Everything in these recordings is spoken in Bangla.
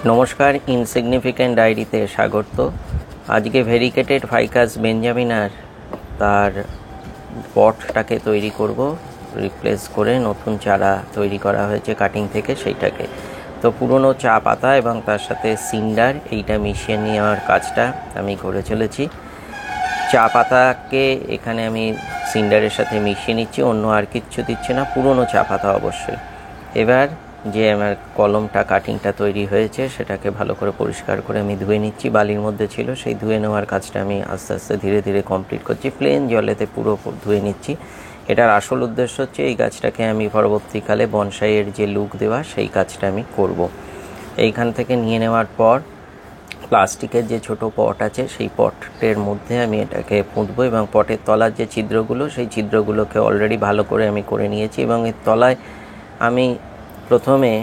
নমস্কার, ইনসিগনিফিক্যান্ট ডায়েরিতে স্বাগত। আজকে ভেরিকেটেড ফাইকাস বেঞ্জামিনার তার পটটাকে তৈরি করব, রিপ্লেস করে নতুন চারা তৈরি করা হয়েছে কাটিং থেকে সেইটাকে। তো পুরনো চা পাতা এবং তার সাথে সিন্ডার এইটা মিশিয়ে নেওয়ার কাজটা আমি করে চলেছি। চা পাতাকে এখানে আমি সিন্ডারের সাথে মিশিয়ে নিচ্ছি, অন্য আর কিচ্ছু দিচ্ছি না, পুরনো চা পাতা অবশ্যই। এবার যে আমার কলমটা কাটিংটা তৈরি হয়েছে সেটাকে ভালো করে পরিষ্কার করে আমি ধুয়ে নিচ্ছি, বালির মধ্যে ছিল, সেই ধুয়ে নেওয়ার কাজটা আমি আস্তে আস্তে ধীরে ধীরে কমপ্লিট করছি। প্লেন জলেতে পুরো ধুয়ে নিচ্ছি। এটার আসল উদ্দেশ্য হচ্ছে এই গাছটাকে আমি পরবর্তীকালে বনসাইয়ের যে লুক দেওয়া সেই কাজটা আমি করব। এইখান থেকে নিয়ে নেওয়ার পর প্লাস্টিকের যে ছোট পট আছে সেই পটের মধ্যে আমি এটাকে পুঁতবো এবং পটের তলার যে ছিদ্রগুলো সেই ছিদ্রগুলোকে অলরেডি ভালো করে আমি করে নিয়েছি এবং এর তলায় আমি প্রথমে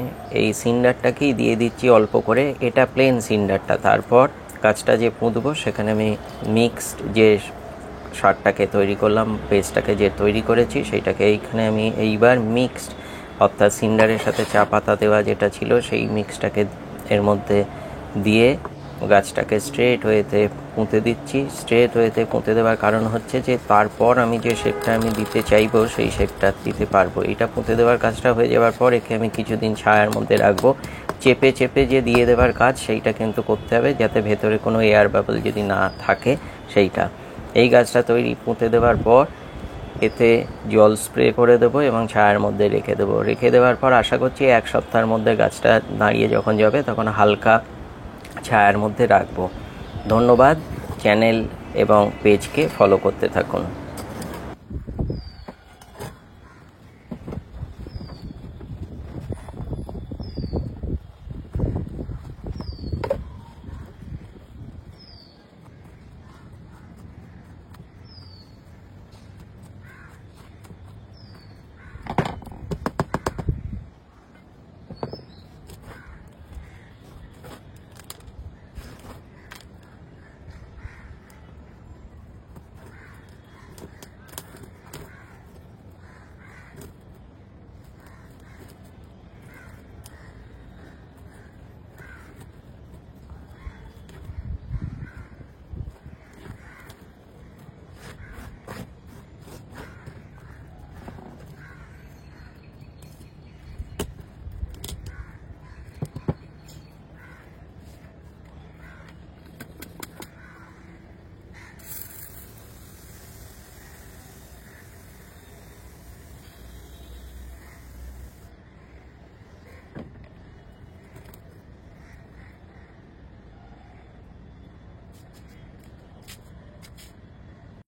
এই সিন্ডারটাকেই দিয়ে দিচ্ছি অল্প করে, এটা প্লেন সিন্ডারটা। তারপর গাছটা যে পুঁতবো সেখানে আমি মিক্সড যে সারটাকে তৈরি করলাম, পেস্টটাকে যে তৈরি করেছি সেইটাকে এইখানে আমি এইবার মিক্সড অর্থাৎ সিন্ডারের সাথে চা পাতা দেওয়া যেটা ছিল সেই মিক্সটাকে এর মধ্যে দিয়ে গাছটাকে স্ট্রেট ওয়েতে পুঁতে দিচ্ছি। স্ট্রেট ওয়েতে পুঁতে দেওয়ার কারণ হচ্ছে যে তারপর আমি যে শেপটা আমি দিতে চাইবো সেই শেপটা দিতে পারবো। এটা পুঁতে দেওয়ার কাজটা হয়ে যাওয়ার পর একে আমি কিছুদিন ছায়ার মধ্যে রাখবো। চেপে চেপে যে দিয়ে দেওয়ার কাজ সেইটা কিন্তু করতে হবে, যাতে ভেতরে কোনো এয়ার বাবল যদি না থাকে সেইটা। এই গাছটা তৈরি পুঁতে দেওয়ার পর এতে জল স্প্রে করে দেবো এবং ছায়ার মধ্যে রেখে দেবো। রেখে দেওয়ার পর আশা করছি 1 সপ্তাহের মধ্যে গাছটা দাঁড়িয়ে যখন যাবে তখন হালকা ছায়ার মধ্যে রাখবো। ধন্যবাদ। চ্যানেল এবং পেজকে ফলো করতে থাকুন।